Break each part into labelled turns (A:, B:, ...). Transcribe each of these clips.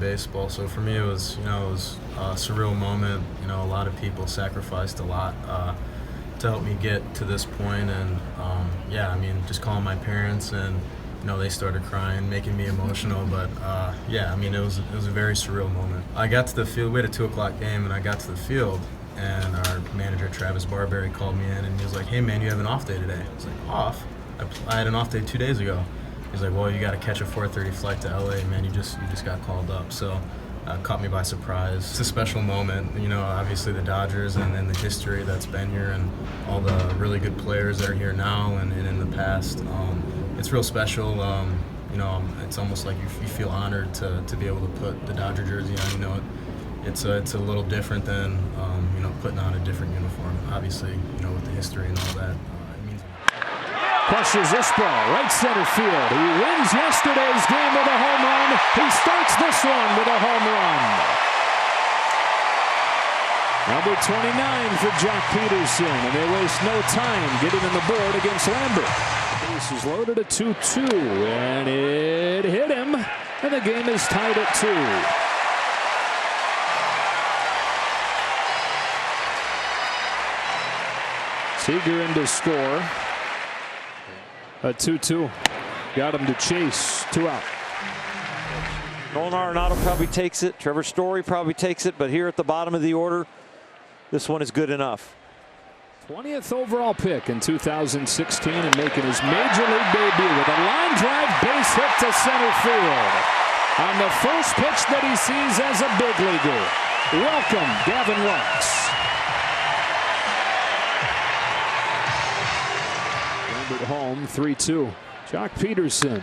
A: baseball, so for me it was, it was a surreal moment. A lot of people sacrificed a lot to help me get to this point, and just calling my parents, and they started crying, making me emotional. But it was a very surreal moment. I got to the field. We had a 2:00 game, and I got to the field, and our manager Travis Barberry called me in, and he was like, "Hey man, you have an off day today." I was like, "Off? I had an off day 2 days ago." He's like, "Well, you got to catch a 4:30 flight to LA, man. You just got called up." So caught me by surprise. It's a special moment. Obviously the Dodgers and the history that's been here, and all the really good players that are here now and in the past. It's real special. It's almost like you feel honored to be able to put the Dodger jersey on. It's a little different than putting on a different uniform. Obviously, with the history and all that.
B: Crushes this ball, right center field. He wins yesterday's game with a home run. He starts this one with a home run. Number 29 for Jock Peterson, and they waste no time getting on the board against Lambert. The base is loaded at 2-2, and it hit him, and the game is tied at 2. Seager in to score. A 2-2. Got him to chase. 2 out.
C: Nolan Arenado probably takes it. Trevor Story probably takes it. But here at the bottom of the order, this one is good enough.
B: 20th overall pick in 2016 and making his major league debut with a line drive base hit to center field. On the first pitch that he sees as a big leaguer. Welcome, Gavin Lux. At home, 3-2. Jock Peterson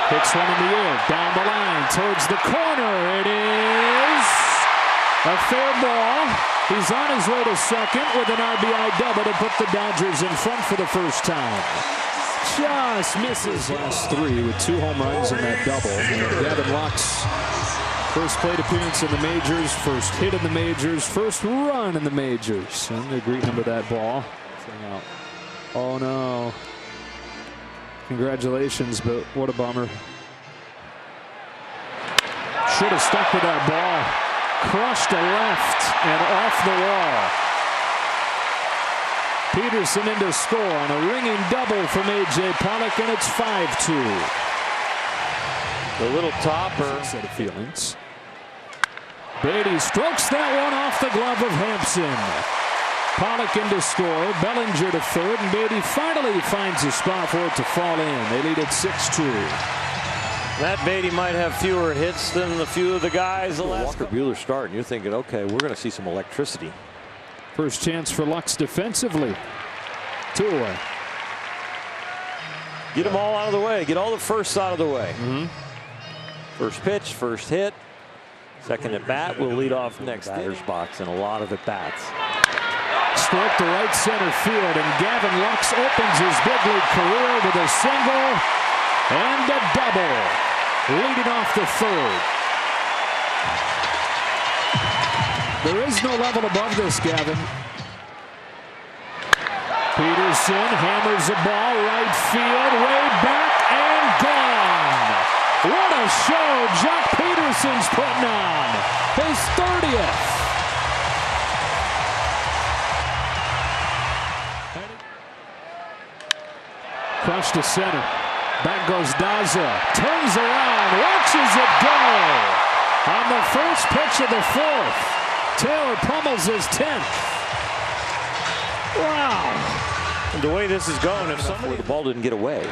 B: hits one in the air, down the line, towards the corner. It is a fair ball. He's on his way to second with an RBI double to put the Dodgers in front for the first time. Just misses. Last 3 with 2 home runs in that double. And Gavin Lux, first plate appearance in the majors, first hit in the majors, first run in the majors. And they're greeting him with that ball. Oh no. Congratulations, but what a bummer. Should have stuck with that ball. Crushed to left and off the wall. Peterson in to score on a ringing double from A.J. Pollock, and it's 5-2.
C: The little topper.
B: Set of feelings. Beatty strokes that one off the glove of Hampson. Pollock in to score, Bellinger to third, and Beatty finally finds a spot for it to fall in. They lead it 6-2.
C: Matt Beatty might have fewer hits than a few of the guys. Walker Buehler starting. You're thinking, okay, we're going to see some electricity.
B: First chance for Lux defensively. 2 away.
C: Get them all out of the way. Get all the firsts out of the way. First pitch, first hit. Second at bat will lead off next batter's box in a lot of at bats.
B: Stroke to right center field, and Gavin Lux opens his big league career with a single and a double, leading off the third. There is no level above this, Gavin. Peterson hammers the ball right field, way back and gone. What a show Jock Peterson's putting on. His 30th. Crush to center. Back goes Daza. Turns around. Watches it go. On the first pitch of the 4th. Taylor pummels his 10th. Wow.
C: And the way this is going, if somebody, the ball didn't get away.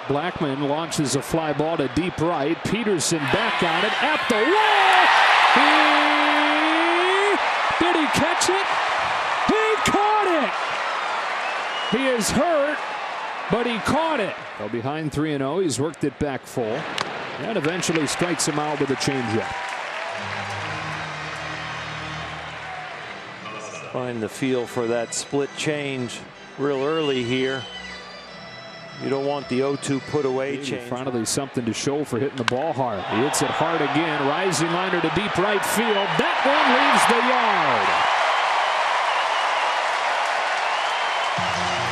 B: Blackman launches a fly ball to deep right. Peterson back on it at the wall. Did he catch it? He caught it. He is hurt, but he caught it. Well, behind 3-0, he's worked it back full, and eventually strikes him out with a changeup.
C: Find the feel for that split change real early here. You don't want the 0-2 put away change.
B: Finally something to show for hitting the ball hard. He hits it hard again. Rising liner to deep right field. That one leaves the yard.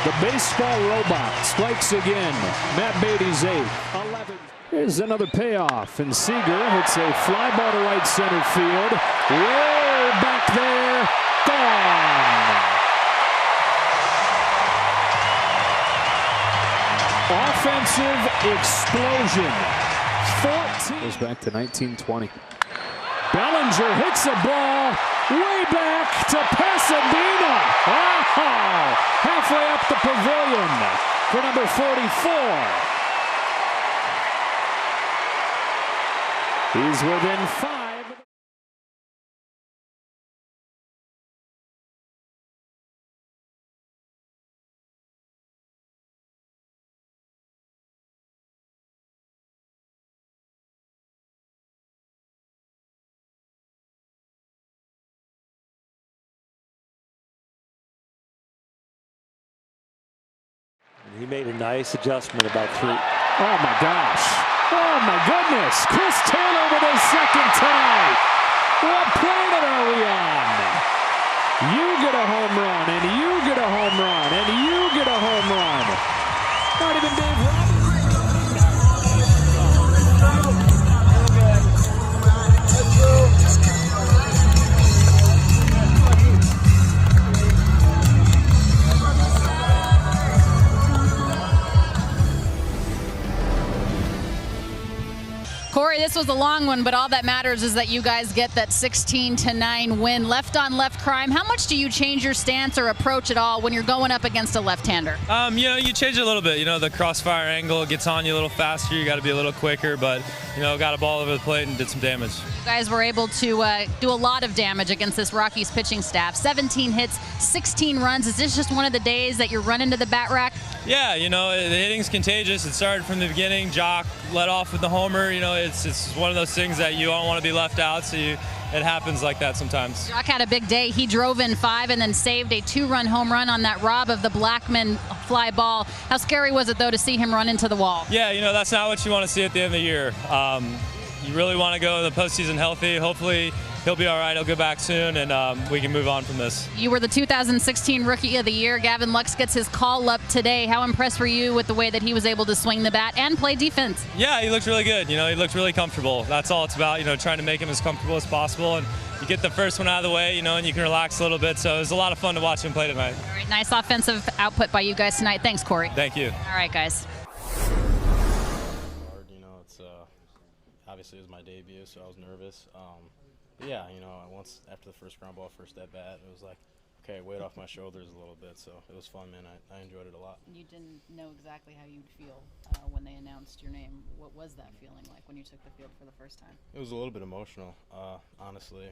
B: The baseball robot strikes again. Matt Beatty's 8th. 11. Here's another payoff, and Seager hits a fly ball to right center field. Way back there, gone. Offensive explosion. 14. Goes back to 1920. Bellinger hits a ball way back to Pasadena. Oh, halfway up the pavilion for number 44. He's within 5.
C: He made a nice adjustment about 3.
B: Oh my gosh. Oh my goodness. Chris Taylor with his second tonight. What planet are we on? You get a home run, and you get a home run, and you get a home run. Not even Dave Roberts.
D: Corey, this was a long one, but all that matters is that you guys get that 16-9 win. Left-on-left crime. How much do you change your stance or approach at all when you're going up against a left-hander?
E: You change it a little bit. The crossfire angle gets on you a little faster. You got to be a little quicker, but, got a ball over the plate and did some damage.
D: You guys were able to do a lot of damage against this Rockies pitching staff. 17 hits, 16 runs. Is this just one of the days that you're running to the bat rack?
E: Yeah, the hitting's contagious. It started from the beginning. Jock led off with the homer. It's one of those things that you don't want to be left out, so it happens like that sometimes.
D: Jock had a big day. He drove in 5 and then saved a 2-run home run on that rob of the Blackman fly ball. How scary was it, though, to see him run into the wall?
E: Yeah, that's not what you want to see at the end of the year. You really want to go in the postseason healthy. Hopefully he'll be all right. He'll get back soon, and we can move on from this.
D: You were the 2016 Rookie of the Year. Gavin Lux gets his call up today. How impressed were you with the way that he was able to swing the bat and play defense?
E: Yeah, he looked really good. He looked really comfortable. That's all it's about, trying to make him as comfortable as possible. And you get the first one out of the way, and you can relax a little bit. So it was a lot of fun to watch him play tonight.
D: All right, nice offensive output by you guys tonight. Thanks, Corey.
E: Thank you.
D: All right, guys.
A: Obviously it was my debut, so I was nervous. But yeah, once after the first ground ball, first at bat, it was like, okay, weight off my shoulders a little bit. So it was fun, man. I enjoyed it a lot.
D: You didn't know exactly how you'd feel when they announced your name. What was that feeling like when you took the field for the first time?
A: It was a little bit emotional, honestly.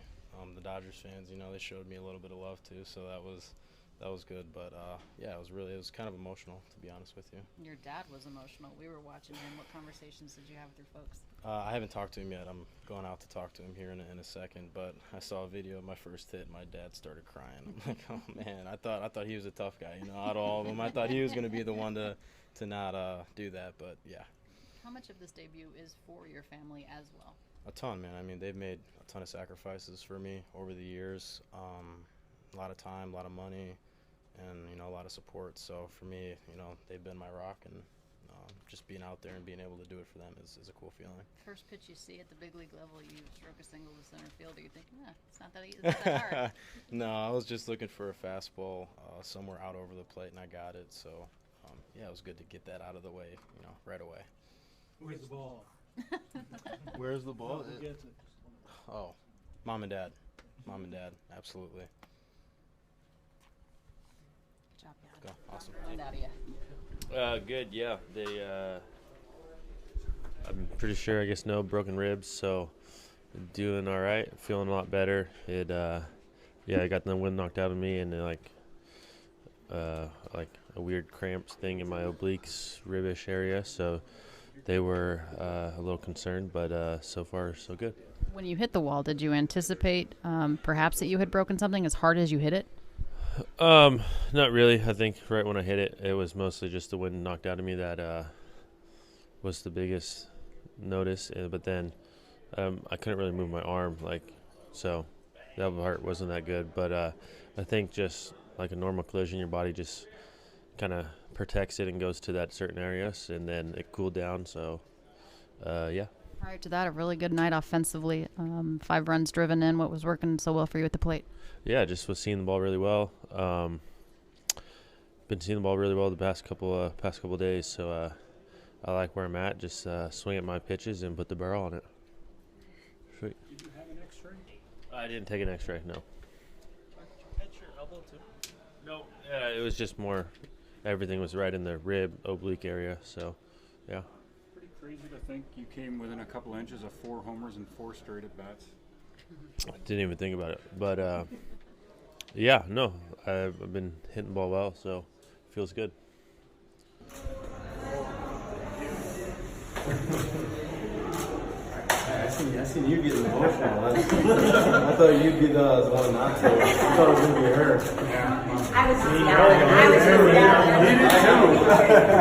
A: The Dodgers fans, they showed me a little bit of love too, so that was good. But yeah, it was kind of emotional, to be honest with you.
D: Your dad was emotional. We were watching him. What conversations did you have with your folks?
A: I haven't talked to him yet. I'm going out to talk to him here in a second. But I saw a video of my first hit. My dad started crying. I'm like, oh man, I thought he was a tough guy. Out of all of them, I thought he was going to be the one to not do that. But yeah.
D: How much of this debut is for your family as well?
A: A ton, man. I mean, they've made a ton of sacrifices for me over the years. A lot of time, a lot of money, and a lot of support. So for me, they've been my rock, and just being out there and being able to do it for them is a cool feeling.
D: First pitch you see at the big league level, you stroke a single to center field. Are you thinking, it's not that hard?
A: No, I was just looking for a fastball somewhere out over the plate, and I got it. So yeah, it was good to get that out of the way, right away.
F: Where's the ball?
A: Where's the ball?
F: Who gets it?
A: Oh, mom and dad. Mom and dad, absolutely.
D: Good job, Dad.
A: Go. Awesome.
D: Out of you.
G: Good, yeah. I'm pretty sure, no broken ribs, so doing all right, feeling a lot better. I got the wind knocked out of me, and like a weird cramps thing in my obliques, ribbish area, so they were a little concerned, but so far so good.
D: When you hit the wall, did you anticipate perhaps that you had broken something as hard as you hit it?
G: Not really. I think right when I hit it, it was mostly just the wind knocked out of me that was the biggest notice. But then I couldn't really move my arm, so that part wasn't that good. But I think just like a normal collision, your body just kind of protects it and goes to that certain areas, and then it cooled down. So yeah.
D: Prior to that, a really good night offensively. 5 runs driven in. What was working so well for you at the plate?
G: Yeah, just was seeing the ball really well. Been seeing the ball really well the past couple days, so I like where I'm at. Just swing at my pitches and put the barrel on it. Sweet.
B: Did you have an X-ray?
G: I didn't take an X-ray, no.
B: Did you pinch your elbow too?
G: No. Yeah, it was just more. Everything was right in the rib oblique area, so yeah.
B: Pretty crazy to think you came within a couple inches of 4 homers and 4 straight at bats.
G: I didn't even think about it, but yeah, no, I've been hitting the ball well, so it feels good.
A: I seen you getting emotional. I thought you'd be the one not to. I thought it was going to be her.
F: I was just yelling. I was just yelling.